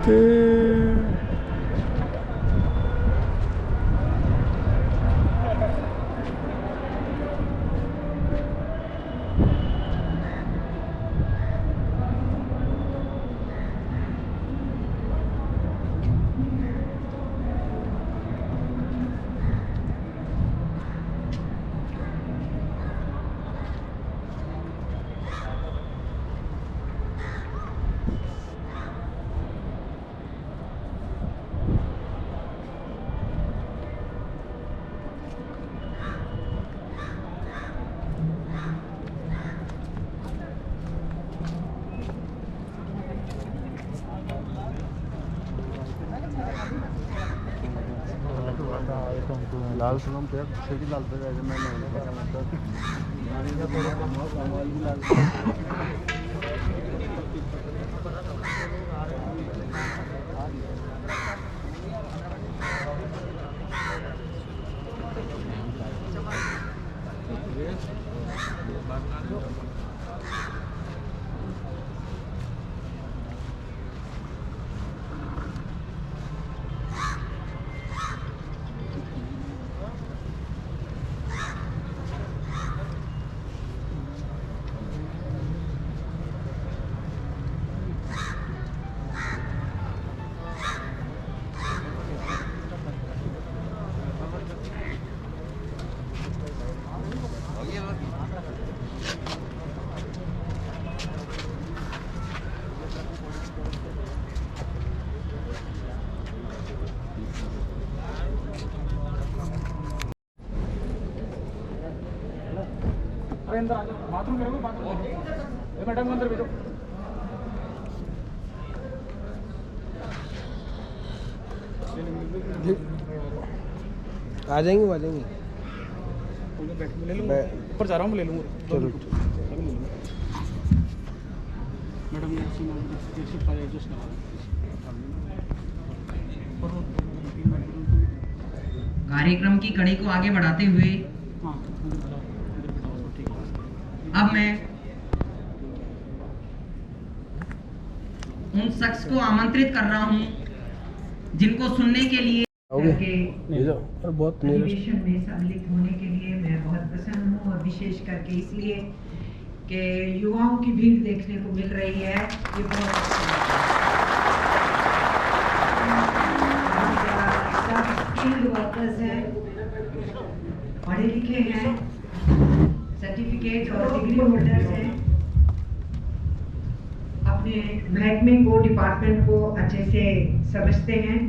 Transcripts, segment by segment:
नमस्ते। लाल सुगम पे शेडी लाल पे बाथरूम करोगे, बाथरूम मैडम अंदर भेजो। आ जाएंगे, आ जाएंगे। ऊपर जा रहा हूँ, ले लूँगा। चलो मैडम कार्यक्रम की कड़ी को आगे बढ़ाते हुए अब मैं उन शख्स को आमंत्रित कर रहा हूं जिनको सुनने के लिए बहुत अधिवेशन में सम्मिलित होने के लिए मैं बहुत प्रसन्न हूं, और विशेष करके इसलिए कि युवाओं की भीड़ देखने को मिल रही है। ये बहुत स्किल्ड वर्कर्स हैं, पढ़े लिखे हैं, सर्टिफिकेट और डिग्री होल्डर्स हैं, अपने महकमे को, डिपार्टमेंट को अच्छे से समझते हैं।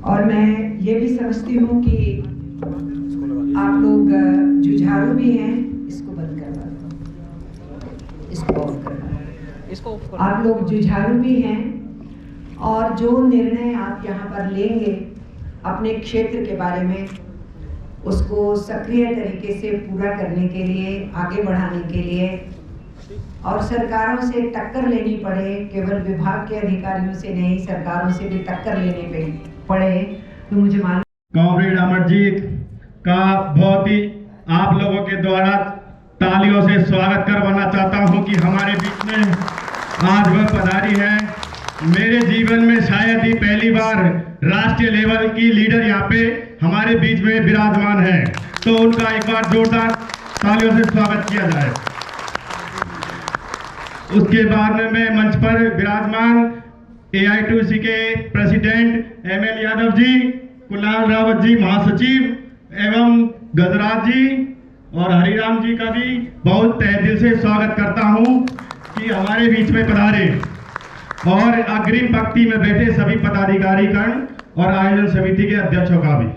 और मैं ये भी समझती हूँ कि आप लोग जुझारू भी हैं। इसको बंद करवा दो, इसको ऑफ करवा दो। आप लोग जुझारू भी हैं, और जो निर्णय आप यहाँ पर लेंगे अपने क्षेत्र के बारे में, उसको सक्रिय तरीके से पूरा करने के लिए, आगे बढ़ाने के लिए, और सरकारों से टक्कर लेनी पड़े, केवल विभाग के अधिकारियों से नहीं, सरकारों से भी टक्कर लेने पड़े, तो मुझे मालूम। कॉमरेड अमरजीत का बहुत ही आप लोगों के द्वारा तालियों से स्वागत करवाना चाहता हूं कि हमारे बीच में आज वह पधारी है। मेरे जीवन में शायद ही पहली बार राष्ट्रीय लेवल की लीडर यहाँ पे हमारे बीच में विराजमान है, तो उनका एक बार जोरदार तालियों से स्वागत किया जाए। उसके बाद में मैं मंच पर विराजमान AITUC के प्रेसिडेंट ML यादव जी, कुणाल रावत जी महासचिव, एवं गजराज जी और हरिराम जी का भी बहुत तहे दिल से स्वागत करता हूं कि हमारे बीच में पधारे, और अग्रिम पंक्ति में बैठे सभी पदाधिकारीगण और आयोजन समिति के अध्यक्षों का भी।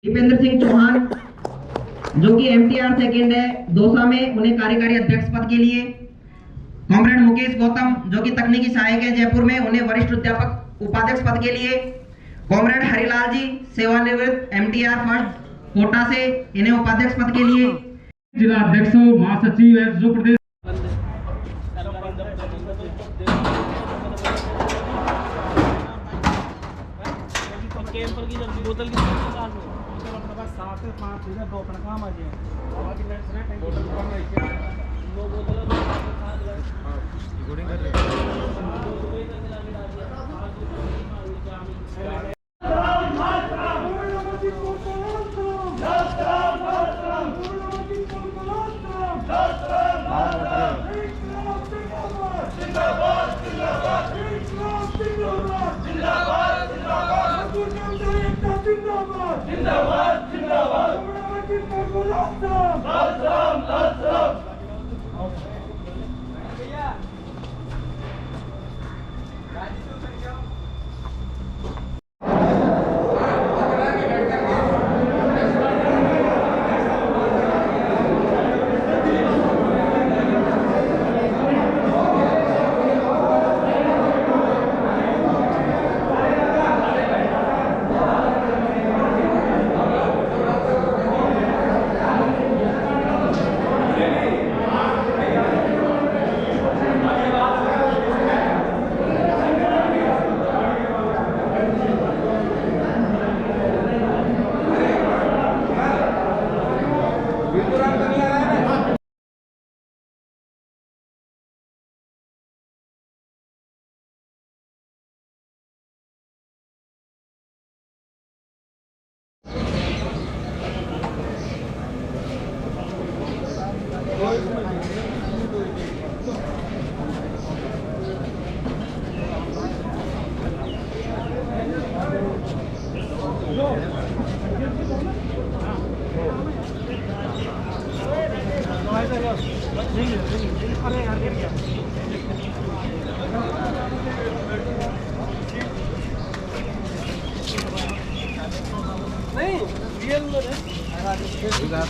दीपेंद्र सिंह चौहान जो कि MTR सेकेंड है दौसा में, उन्हें कार्यकारी अध्यक्ष पद के लिए। कॉमरेड मुकेश गौतम जो कि तकनीकी सहायक है जयपुर में, उन्हें वरिष्ठ अध्यापक उपाध्यक्ष पद के लिए। कॉमरेड हरिलाल जी सेवानिवृत्त MTR फर्स्ट कोटा से, इन्हें उपाध्यक्ष पद के लिए। जिला अध्यक्षों महासचिव है जो प्रदेश कैंपर की बोतल की अपने पास 7 से 5 चीजें दो अपना काम आ जाए बाकी नेक्स्ट ना टैंक बोतल कम रही है दो बोतल रिकॉर्डिंग कर रहे हैं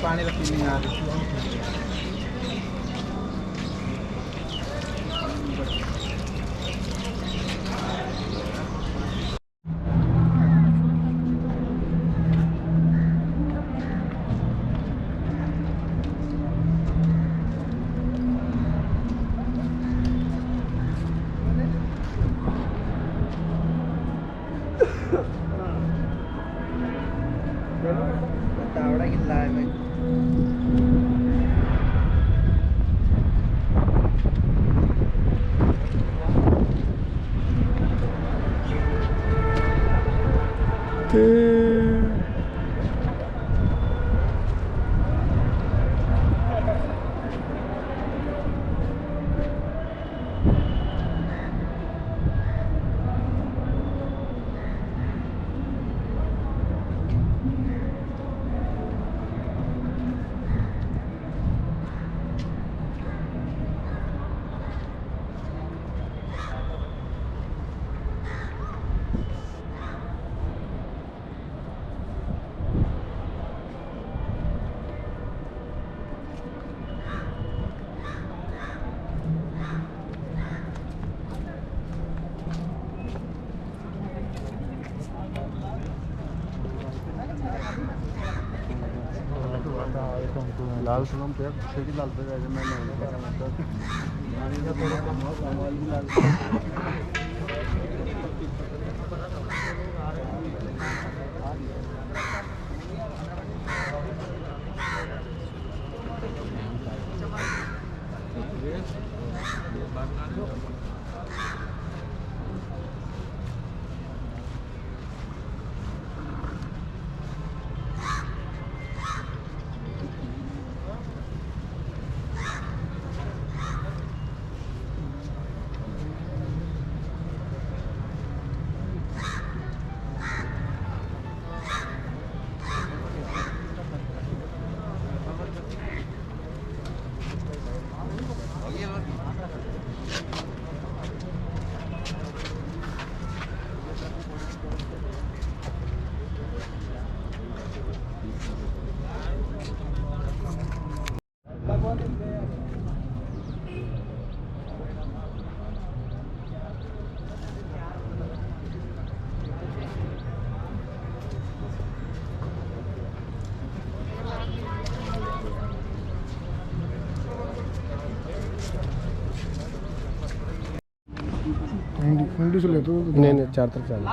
पानी रखी नहीं आ रही तावड़ा किल्ला है भाई लाल सनम पे सिटी लाल पे गए मैंने थोड़ा लाल इंग्लिश लेते हो नहीं 4 तक चालू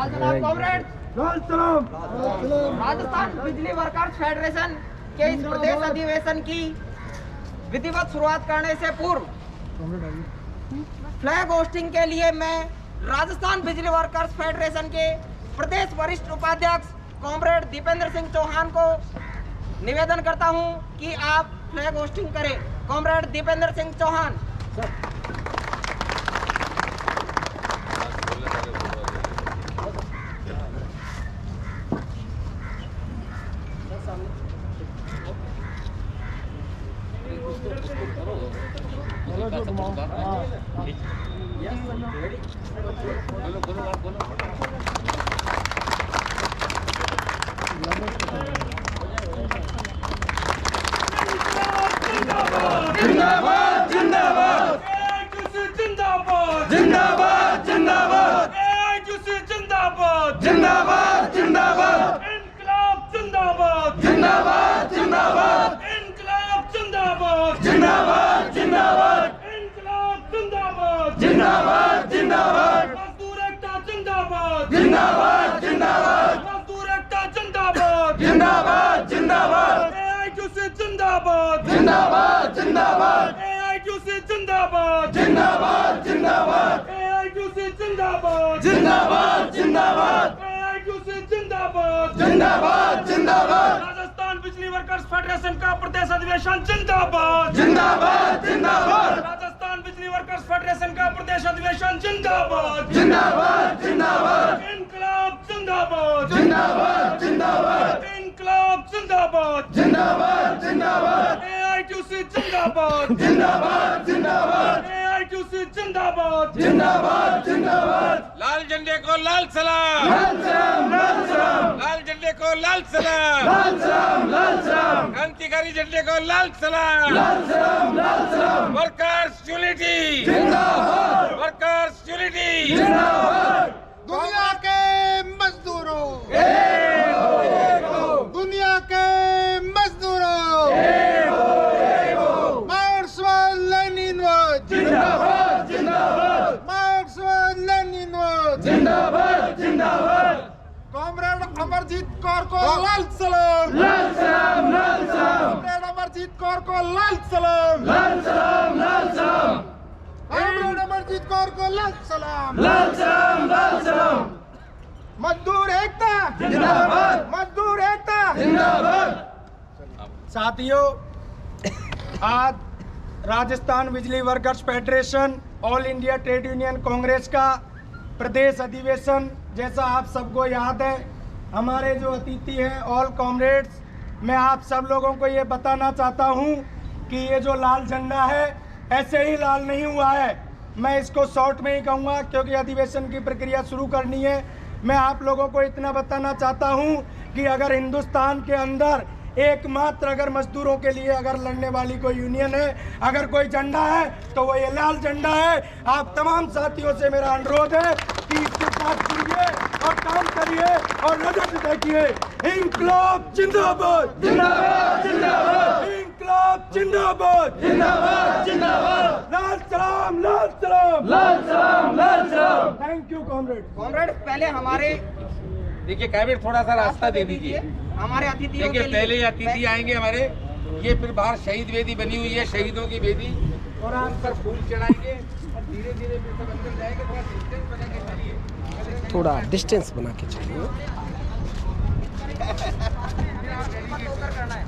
लाल सलाम। राजस्थान बिजली वर्कर्स फेडरेशन के इस प्रदेश अधिवेशन की विधिवत शुरुआत करने से पूर्व फ्लैग होस्टिंग के लिए मैं राजस्थान बिजली वर्कर्स फेडरेशन के प्रदेश वरिष्ठ उपाध्यक्ष कॉमरेड दीपेंद्र सिंह चौहान को निवेदन करता हूं कि आप फ्लैग होस्टिंग करें। कॉमरेड दीपेंद्र सिंह चौहान। जिंदाबाद जिंदाबाद जिंदाबाद जिंदाबाद जिंदाबाद जिंदाबाद जिंदाबाद इनकलाब जिंदाबाद जिंदाबाद जिंदाबाद इनकलाब जिंदाबाद जिंदाबाद जिंदाबाद इनकलाब जिंदाबाद जिंदाबाद जिंदाबाद मजदूर एकता जिंदाबाद जिंदाबाद जिंदाबाद मजदूर एकता जिंदाबाद जिंदाबाद जिंदाबाद एआईटीयूसी जिंदाबाद जिंदाबाद जिंदाबाद एआईटीयूसी जिंदाबाद जिंदाबाद जिंदाबाद एआईटीयूसी जिंदाबाद जिंदाबाद जिंदाबाद एआईटीयूसी जिंदाबाद जिंदाबाद जिंदाबाद राजस्थान बिजली वर्कर्स फेडरेशन का प्रदेश अधिवेशन जिंदाबाद जिंदाबाद जिंदाबाद राजस्थान बिजली वर्कर्स फेडरेशन का प्रदेश अधिवेशन जिंदाबाद जिंदाबाद जिंदाबाद इनकलाब जिंदाबाद जिंदाबाद जिंदाबाद इनकलाब जिंदाबाद जिंदाबाद जिंदाबाद एआईटीयूसी जिंदाबाद जिंदाबाद जिंदाबाद एआईटीयूसी जिंदाबाद जिंदाबाद जिंदाबाद लाल झंडे को लाल सलाम, लाल सलाम लाल सलाम लाल झंडे को लाल सलाम, लाल सलाम लाल सलाम क्रांतिकारी झंडे को लाल सलाम, लाल सलाम लाल सलाम वर्कर्स यूनिटी, जिंदाबाद वर्कर्स यूनिटी, जिंदाबाद दुनिया के मजदूरों, दुनिया के मजदूरों, मार्क्सवाद लेनिनवाद, जिंदाबाद जिंदाबाद मार्क्सवाद लेनिनवाद, जिंदाबाद जिंदाबाद कॉमरेड अमरजीत कौर को लाल सलाम, लाल सलाम लाल सलाम कॉमरेड अमरजीत कौर को लाल सलाम, लाल सलाम लाल सलाम कॉमरेड अमरजीत कौर को लाल सलाम, लाल सलाम लाल सलाम मजदूर एकता जिंदाबाद, मजदूर एकता जिंदाबाद। साथियों, आज राजस्थान बिजली workers federation all India Trade Union Congress का प्रदेश अधिवेशन, जैसा आप सबको याद है, हमारे जो अतिथि हैं ऑल कॉमरेड्स, मैं आप सब लोगों को ये बताना चाहता हूँ कि ये जो लाल झंडा है ऐसे ही लाल नहीं हुआ है। मैं इसको शॉर्ट में ही कहूँगा क्योंकि अधिवेशन की प्रक्रिया शुरू करनी है। मैं आप लोगों को इतना बताना चाहता हूँ कि अगर हिंदुस्तान के अंदर एकमात्र अगर मजदूरों के लिए अगर लड़ने वाली कोई यूनियन है, अगर कोई झंडा है तो वो ये लाल झंडा है। आप तमाम साथियों से मेरा अनुरोध है कि इसके साथ जुड़िए और काम करिए और नजर देखिए। इंकलाब जिंदाबाद, जिंदाबाद जिंदाबाद इंकलाब जिंदाबाद, जिंदाबाद जिंदाबाद लाल सलाम लाल सलाम, लाल सलाम लाल सलाम। Thank you comrade. कॉमरेड, पहले हमारे देखिए कैबिनेट थोड़ा सा रास्ता दे दीजिए। हमारे अतिथियों देखिए के पहले लिए अतिथि आएंगे हमारे, ये फिर बाहर शहीद वेदी बनी हुई है, शहीदों की वेदी, और आप पर फूल चढ़ाएंगे और धीरे धीरे फिर सब अंदर जाएंगे। थोड़ा डिस्टेंस बना के चलिए, थोड़ा डिस्टेंस बना के चलिए। होकर करना है।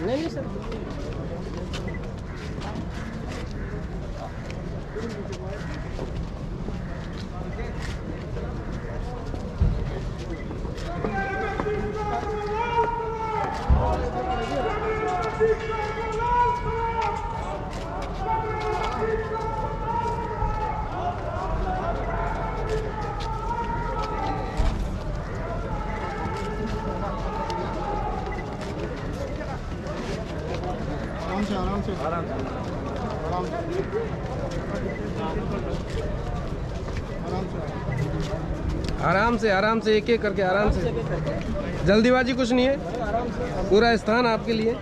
नहीं सर, आराम से एक एक करके आराम से, जल्दीबाजी कुछ नहीं है, पूरा स्थान आपके लिए।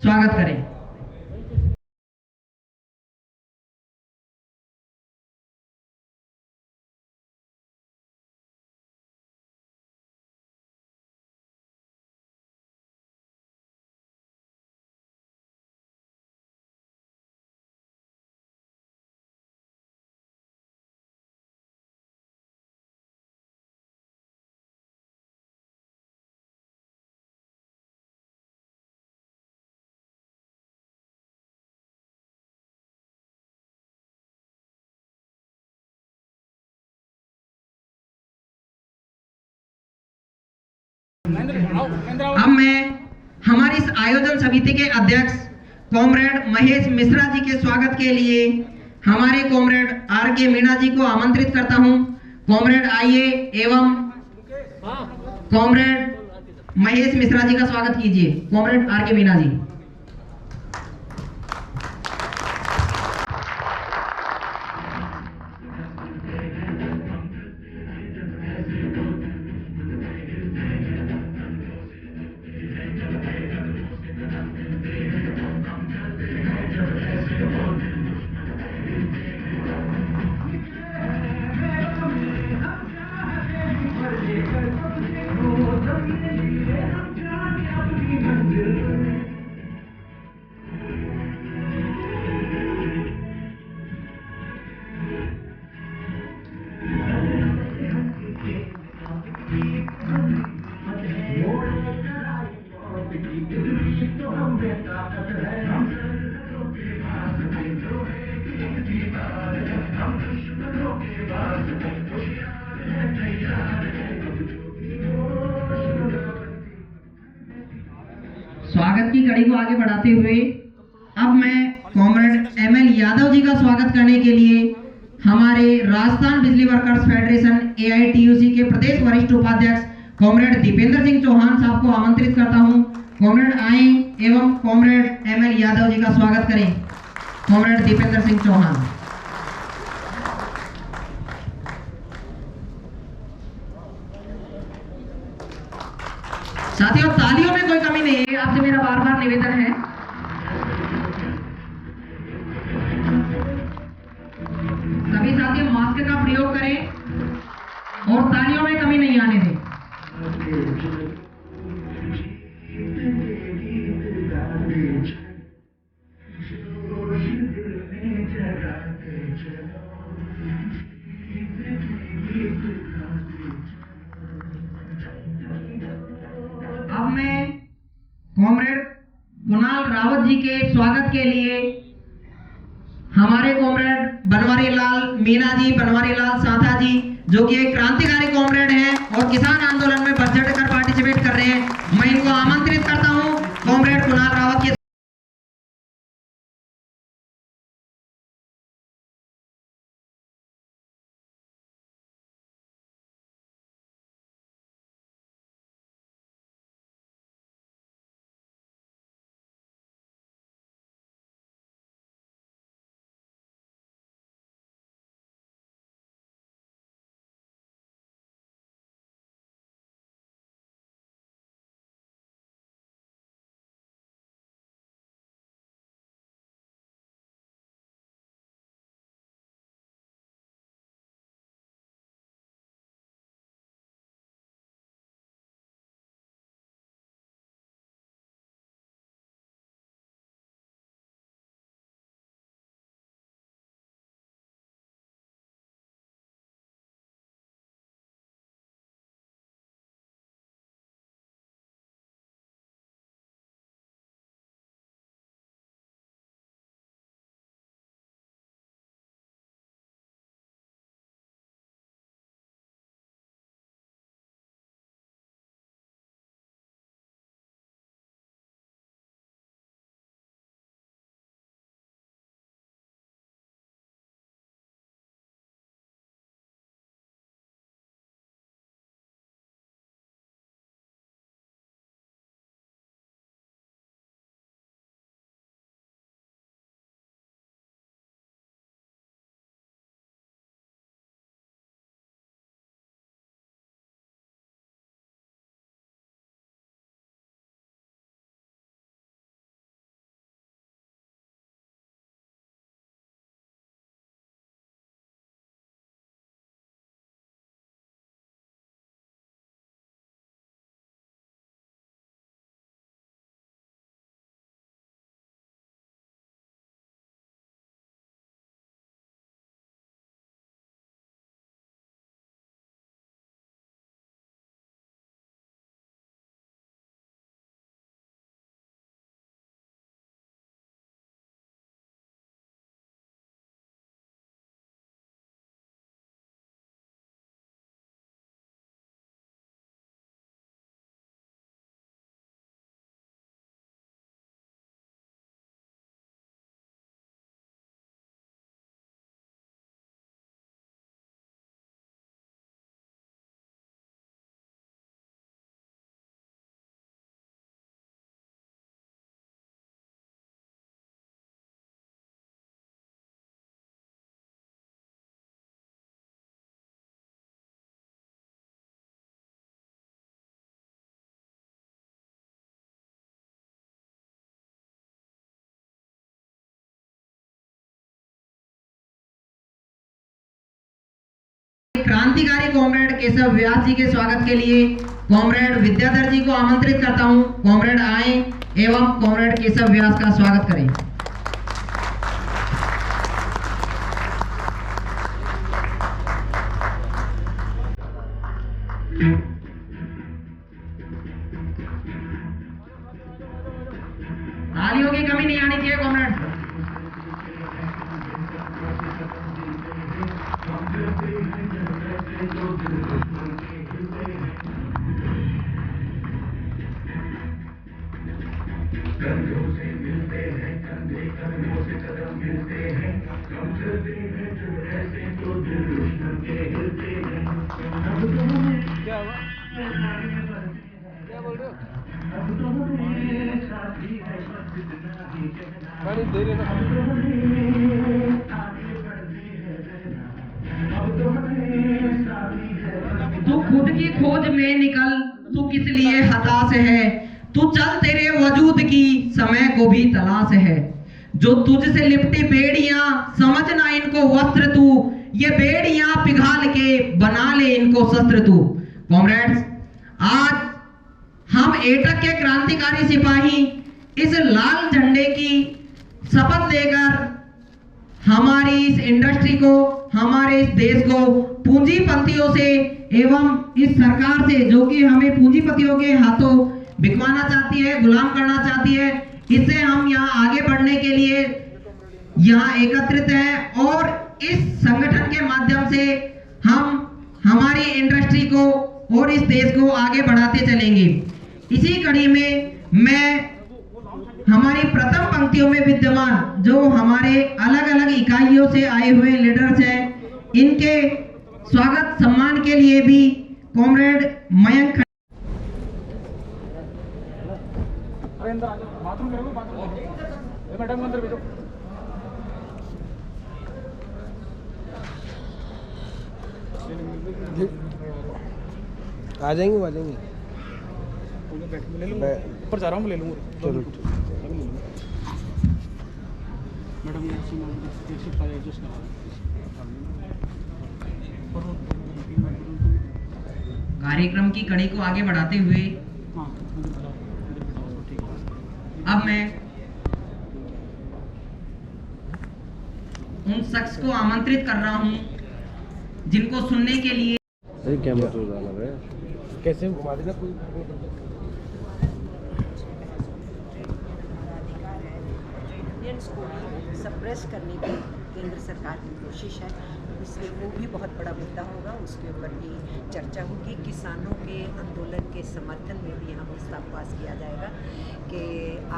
स्वागत करें। अब मैं हमारी इस आयोजन समिति के अध्यक्ष कॉमरेड महेश मिश्रा जी के स्वागत के लिए हमारे कॉमरेड आर के मीणा जी को आमंत्रित करता हूं। कॉमरेड आइए एवं कॉमरेड महेश मिश्रा जी का स्वागत कीजिए। कॉमरेड आर के मीणा जी। स्वागत की कड़ी को आगे बढ़ाते हुए अब मैं कॉमरेड एमएल यादव जी का स्वागत करने के लिए हमारे राजस्थान बिजली वर्कर्स फेडरेशन एआईटीयूसी के प्रदेश वरिष्ठ उपाध्यक्ष कॉमरेड दीपेंद्र सिंह चौहान साहब को आमंत्रित करता हूं। कॉमरेड आए एवं कॉमरेड एमएल यादव जी का स्वागत करें। कॉमरेड दीपेंद्र सिंह चौहान। साथियों, तालियों में कोई कमी नहीं है, आपसे मेरा बार बार निवेदन है। सभी साथी मास्क का प्रयोग करें और तालियों में कमी नहीं आने दें। अब मैं कॉमरेड कुणाल रावत जी के स्वागत के लिए हमारे कॉमरेड बनवारी लाल मीना जी, बनवारी लाल साथा जी, जो कि एक क्रांतिकारी कॉमरेड हैं और किसान आंदोलन में बढ़ चढ़ कर पार्टिसिपेट कर रहे हैं, मैं इनको आमंत्रित करता हूं। कॉमरेड कुणाल रावत के क्रांतिकारी कॉमरेड केशव व्यास जी के स्वागत के लिए कॉमरेड विद्याधर जी को आमंत्रित करता हूं। कॉमरेड आए एवं कॉमरेड केशव व्यास का स्वागत करें। तालियों की कमी नहीं आनी चाहिए कॉमरेड। क्या हुआ? क्या बोल रहे हो? पानी दे रहे ना। तू खुद की खोज में निकल, तू किस लिए हताश है, तू चल तेरे वजूद की समय को भी तलाश है। जो तुझसे लिपटी बेड़ियां समझ ना इनको वस्त्र तू, ये बेड़ियां पिघाल के बना ले इनको शस्त्र तू। कॉमरेड्स, आज हम एटक के क्रांतिकारी सिपाही इस लाल झंडे की शपथ लेकर हमारी इस इंडस्ट्री को, हमारे इस देश को पूंजीपतियों से एवं इस सरकार से, जो कि हमें पूंजीपतियों के हाथों बिकवाना चाहती है, गुलाम करना चाहती है, इससे हम यहाँ आगे बढ़ने के लिए यहाँ एकत्रित हैं और इस संगठन के माध्यम से हम हमारी इंडस्ट्री को और इस देश को आगे बढ़ाते चलेंगे। इसी कड़ी में मैं हमारी प्रथम पंक्तियों में विद्यमान जो हमारे अलग अलग इकाइयों से आए हुए लीडर्स हैं, इनके स्वागत सम्मान के लिए भी कॉमरेड मयंक बाथरूम करोगे, बाथरूम मैडम अंदर भेजो। आ जाएंगे, आ जाएंगे। ले लूँगा, ऊपर जा रहा हूँ, ले लूँगा। चलो मैडम कार्यक्रम की कड़ी को आगे बढ़ाते हुए अब मैं उन शख्स को आमंत्रित कर रहा हूं जिनको सुनने के लिए कैमरा तो डाला है, कैसे घुमा देना कोई। इंडियंस को भी सप्रेस करने की केंद्र सरकार की कोशिश है, इसलिए वो भी बहुत बड़ा मुद्दा होगा, उसके ऊपर भी चर्चा होगी। किसानों के आंदोलन के समर्थन में भी यहाँ प्रस्ताव पास किया जाएगा कि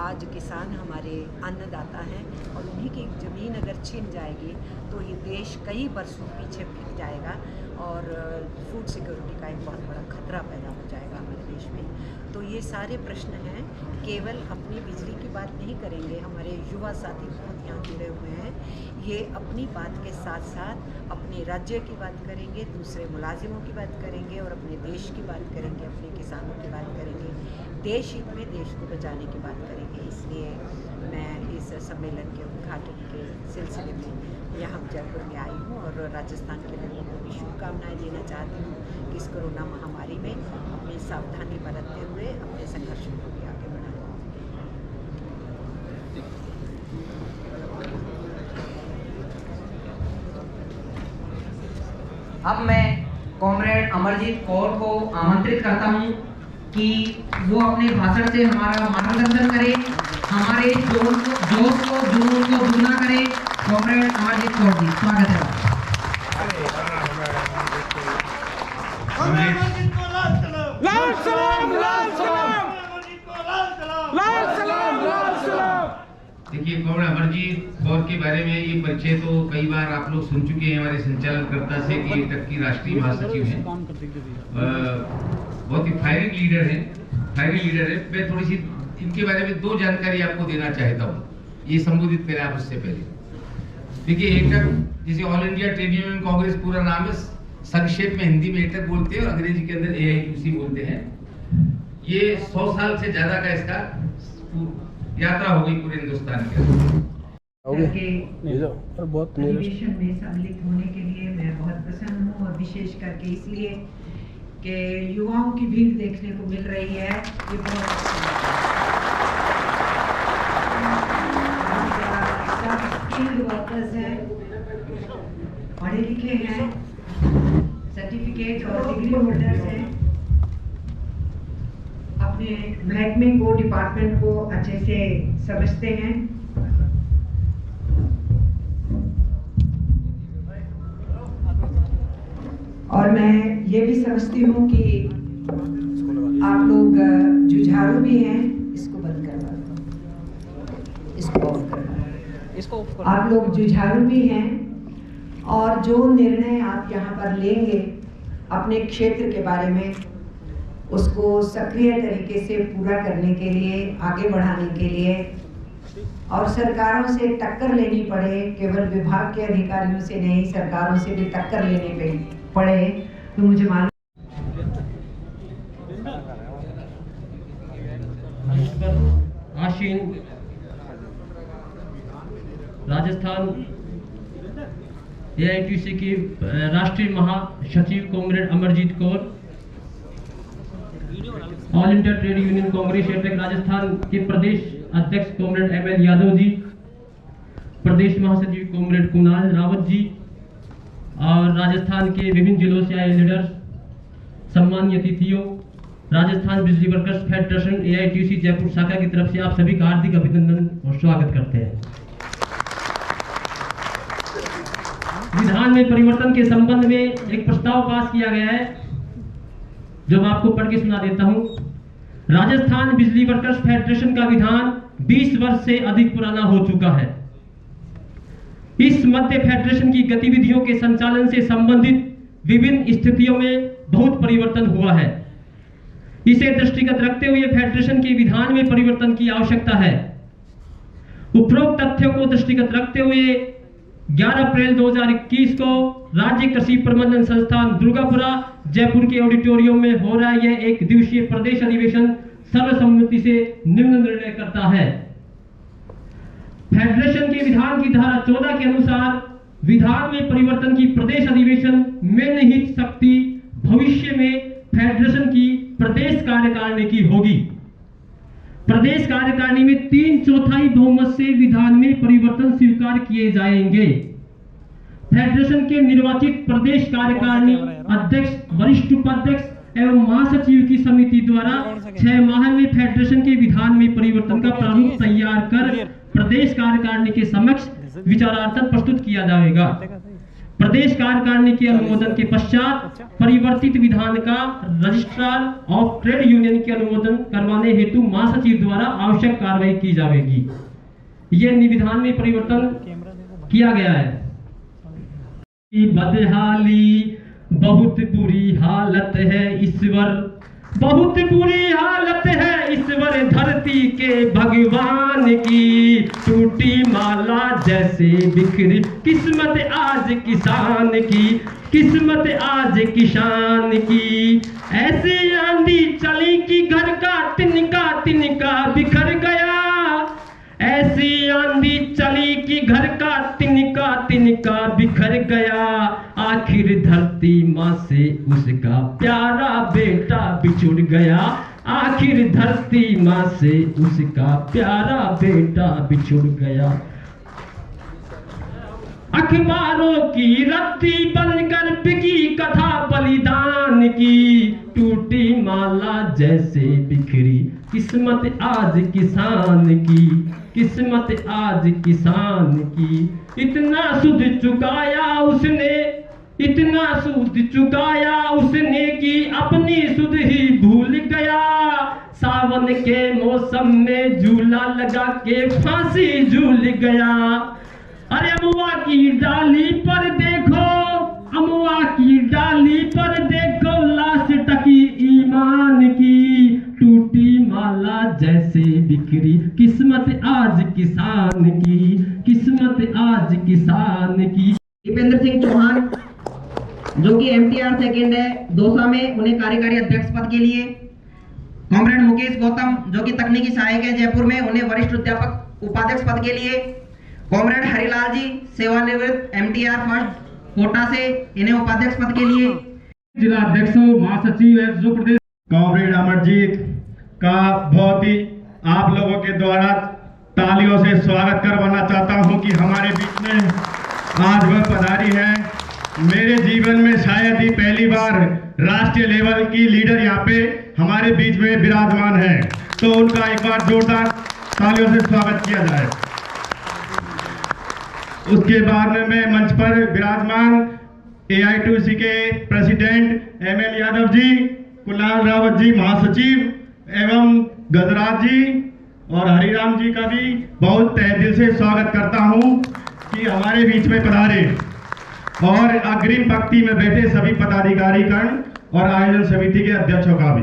आज किसान हमारे अन्नदाता हैं और उन्हीं की ज़मीन अगर छिन जाएगी तो ये देश कई बरसों पीछे फिर जाएगा और फूड सिक्योरिटी का एक बहुत बड़ा खतरा पैदा हो जाएगा हमारे देश में। तो ये सारे प्रश्न हैं, केवल अपनी बिजली की बात नहीं करेंगे, हमारे युवा साथी बहुत यहाँ जुड़े हुए हैं, ये अपनी बात के साथ साथ अपने राज्य की बात करेंगे, दूसरे मुलाजिमों की बात करेंगे और अपने देश की बात करेंगे, अपने किसानों की बात करेंगे, देश हित में देश को बचाने की बात करेंगे। इसलिए मैं इस सम्मेलन के उद्घाटन के सिलसिले में यहाँ जयपुर में आई हूँ और राजस्थान के लोगों को भी शुभकामनाएं देना चाहती हूँ कि इस कोरोना महामारी में अपनी सावधानी बरतते हुए अपने संघर्ष को भी आगे बढ़ाएं। अब मैं कॉमरेड अमरजीत कौर को आमंत्रित करता हूं कि वो अपने भाषण से हमारा मार्गदर्शन करे, हमारे जोश को जुनून को दुगना करे। कॉमरेड अमरजीत कौर जी, स्वागत है। लाल सलाम, लाल सलाम, लाल सलाम, लाल सलाम। देखिए, कॉमरेड अमरजीत कौर के बारे में ये परिचय तो कई बार आप लोग सुन चुके हैं हमारे संचालनकर्ता से कि एटक की राष्ट्रीय महासचिव हैं, बहुत ही फायरिंग लीडर है। मैं थोड़ी सी इनके बारे में दो जानकारी आपको देना चाहता हूँ, ये संबोधित करें आप उससे पहले। देखिए, एटक जिसे all India Trade Union Congress पूरा नाम है, संक्षेप में हिंदी में एटक बोलते हैं और अंग्रेजी के अंदर AITUC बोलते हैं। ये 100 साल से ज्यादा का इसका यात्रा हो गई पूरे हिंदुस्तान के बहुत अधिवेशन में सम्मिलित होने के लिए मैं बहुत प्रसन्न हूँ और विशेष करके इसलिए कि युवाओं की भीड़ देखने को मिल रही है, ये बहुत स्किल्ड वर्कर्स हैं, पढ़े लिखे हैं, सर्टिफिकेट और डिग्री होल्डर्स हैं, अपने महकमे को, डिपार्टमेंट को अच्छे से समझते हैं। और मैं ये भी समझती हूँ कि आप लोग जुझारू भी हैं, इसको बंद करवा दो, इसको ऑफ करवा। आप लोग जुझारू भी हैं और जो निर्णय आप यहाँ पर लेंगे अपने क्षेत्र के बारे में, उसको सक्रिय तरीके से पूरा करने के लिए, आगे बढ़ाने के लिए और सरकारों से टक्कर लेनी पड़े, केवल विभाग के अधिकारियों से नहीं सरकारों से भी टक्कर लेने पड़े, तो मुझे मालूम आशीन राजस्थान AITUC की राष्ट्रीय महासचिव comrade Amarjeet Kaur, All India Trade Union Congress AITUC Rajasthan के प्रदेश अध्यक्ष कॉमरेड ML यादव जी, प्रदेश महासचिव कॉमरेड कुणाल रावत जी और राजस्थान के विभिन्न जिलों से आए लीडर्स, सम्मानीय अतिथियों, राजस्थान बिजली वर्कर्स फेडरेशन AITUC जयपुर शाखा की तरफ से आप सभी का हार्दिक अभिनंदन और स्वागत करते हैं। विधान में परिवर्तन के संबंध में एक प्रस्ताव पास किया गया है जो मैं आपको पढ़ के सुना देता हूं। राजस्थान बिजली वर्कर्स फेडरेशन का विधान 20 वर्ष से अधिक पुराना हो चुका है। इस मध्य फेडरेशन की गतिविधियों के संचालन से संबंधित विभिन्न स्थितियों में बहुत परिवर्तन हुआ है। इसे दृष्टिगत रखते हुए फेडरेशन के विधान में परिवर्तन की आवश्यकता है। उपरोक्त तथ्यों को दृष्टिगत रखते हुए 11 अप्रैल 2021 को राज्य कृषि प्रबंधन संस्थान दुर्गापुरा जयपुर के ऑडिटोरियम में हो रहा यह एक दिवसीय प्रदेश अधिवेशन सर्वसम्मति से निम्न निर्णय करता है। फेडरेशन के विधान की धारा 14 के अनुसार विधान में परिवर्तन की प्रदेश अधिवेशन में निहित शक्ति भविष्य में फेडरेशन की प्रदेश कार्यकारिणी की होगी। प्रदेश कार्यकारिणी में 3/4 बहुमत से विधान में परिवर्तन स्वीकार किए जाएंगे। फेडरेशन के निर्वाचित प्रदेश कार्यकारिणी अध्यक्ष, वरिष्ठ उपाध्यक्ष एवं महासचिव की समिति द्वारा 6 माह में फेडरेशन के विधान में परिवर्तन का प्रारूप तैयार कर प्रदेश कार्यकारिणी के समक्ष विचारार्थ प्रस्तुत किया जाएगा। प्रदेश कार्यकारिणी के अनुमोदन के पश्चात परिवर्तित विधान का रजिस्ट्रार ऑफ ट्रेड यूनियन के अनुमोदन करवाने हेतु महासचिव द्वारा आवश्यक कार्रवाई की जाएगी। यह विधान में परिवर्तन किया गया है। बदहाली बहुत बुरी हालत है ईश्वर, बहुत बुरी हालत है ईश्वर धरती के भगवान की, टूटी माला जैसे बिखरी किस्मत आज किसान की, किस्मत आज किसान की। ऐसी आंधी चली कि घर का तिनका तिनका बिखर गया, ऐसी आंधी चली कि घर का तिनका तिनका बिखर गया, आखिर धरती माँ से उसका प्यारा बेटा बिछुड़ गया, आखिर धरती माँ से उसका प्यारा बेटा बिछुड़ गया। अखबारों की रत्ती बनकर बिकी कथा बलिदान की, टूटी माला जैसे बिखरी किस्मत आज किसान की, किस्मत आज किसान की। इतना सूद चुकाया उसने, इतना सूद चुकाया उसने कि अपनी सुध ही भूल गया, सावन के मौसम में झूला लगा के फांसी झूल गया। अरे अमुआ की डाली पर देखो, अमुआ की डाली पर देखो लाश टकी ईमान की, टूटी माला जैसे बिखरी किस्मत आज किसान की, किस्मत आज किसान की। दीपेंद्र सिंह चौहान जो कि MTR सेकेंड है दौसा में, उन्हें कार्यकारी अध्यक्ष पद के लिए। कॉमरेड मुकेश गौतम जो कि तकनीकी सहायक है जयपुर में, उन्हें वरिष्ठ अध्यापक उपाध्यक्ष पद के लिए। कॉमरेड हरिलाल जी सेवानिवृत्त MTR फर्स्ट कोटा से, इन्हें उपाध्यक्ष पद के लिए। जिला अध्यक्ष महासचिव जो प्रदेश कॉमरेड अमरजीत का बहुत ही आप लोगों के द्वारा तालियों से स्वागत करवाना चाहता हूं कि हमारे बीच में आज वह पधारी है। मेरे जीवन में शायद ही पहली बार राष्ट्रीय लेवल की लीडर यहाँ पे हमारे बीच में विराजमान है, तो उनका एक बार जोरदार तालियों से स्वागत किया जाए। उसके बाद में मैं मंच पर विराजमान AITUC के प्रेसिडेंट ML यादव जी, कुणाल रावत जी महासचिव एवं गजराज जी और हरिराम जी का भी बहुत तहे दिल से स्वागत करता हूं कि हमारे बीच में पधारे, और अग्रिम पंक्ति में बैठे सभी पदाधिकारीगण और आयोजन समिति के अध्यक्षों का भी।